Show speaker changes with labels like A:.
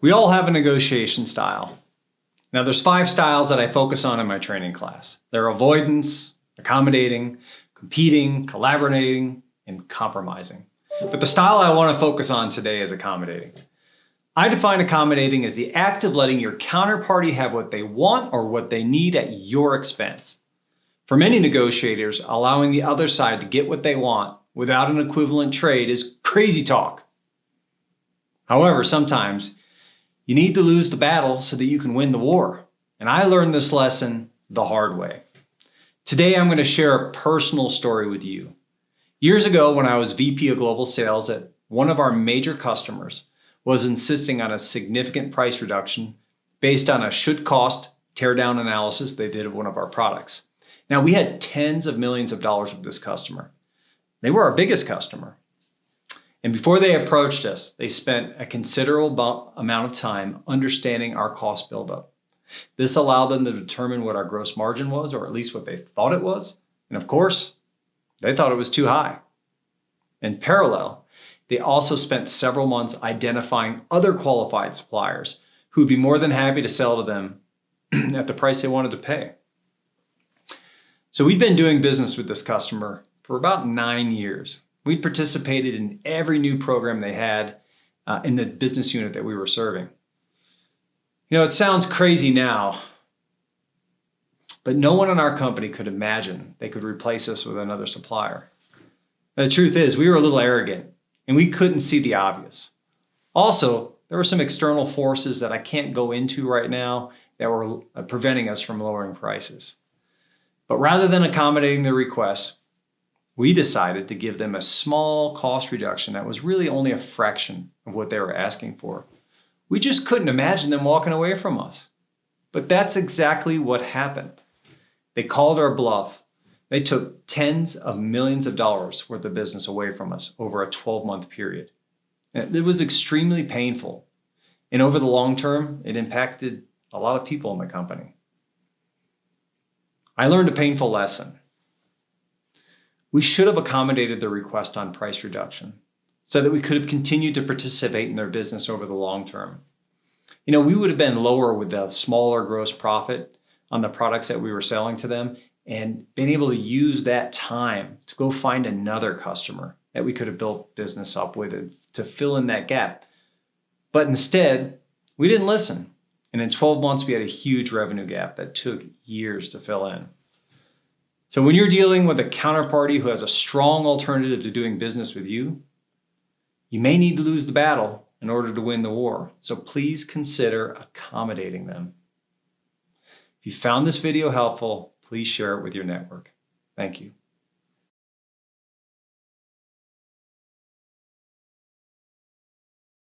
A: We all have a negotiation style. Now there's 5 styles that I focus on in my training class. They're avoidance, accommodating, competing, collaborating, and compromising. But the style I want to focus on today is accommodating. I define accommodating as the act of letting your counterparty have what they want or what they need at your expense. For many negotiators, allowing the other side to get what they want without an equivalent trade is crazy talk. However, sometimes you need to lose the battle so that you can win the war. And I learned this lesson the hard way. Today, I'm going to share a personal story with you. Years ago, when I was VP of Global Sales at one of our major customers was insisting on a significant price reduction based on a should-cost teardown analysis they did of one of our products. Now, we had tens of millions of dollars with this customer. They were our biggest customer. And before they approached us, they spent a considerable amount of time understanding our cost buildup. This allowed them to determine what our gross margin was, or at least what they thought it was. And of course, they thought it was too high. In parallel, they also spent several months identifying other qualified suppliers who would be more than happy to sell to them at the price they wanted to pay. So we'd been doing business with this customer for about 9 years. We'd participated in every new program they had in the business unit that we were serving. You know, it sounds crazy now, but no one in our company could imagine they could replace us with another supplier. The truth is, we were a little arrogant and we couldn't see the obvious. Also, there were some external forces that I can't go into right now that were preventing us from lowering prices. But rather than accommodating their request, we decided to give them a small cost reduction that was really only a fraction of what they were asking for. We just couldn't imagine them walking away from us. But that's exactly what happened. They called our bluff. They took tens of millions of dollars worth of business away from us over a 12-month period. And it was extremely painful. And over the long term, it impacted a lot of people in the company. I learned a painful lesson. We should have accommodated their request on price reduction so that we could have continued to participate in their business over the long term. You know, we would have been lower with a smaller gross profit on the products that we were selling to them and been able to use that time to go find another customer that we could have built business up with to fill in that gap. But instead, we didn't listen. And in 12 months, we had a huge revenue gap that took years to fill in. So when you're dealing with a counterparty who has a strong alternative to doing business with you, you may need to lose the battle in order to win the war. So please consider accommodating them. If you found this video helpful, please share it with your network. Thank you.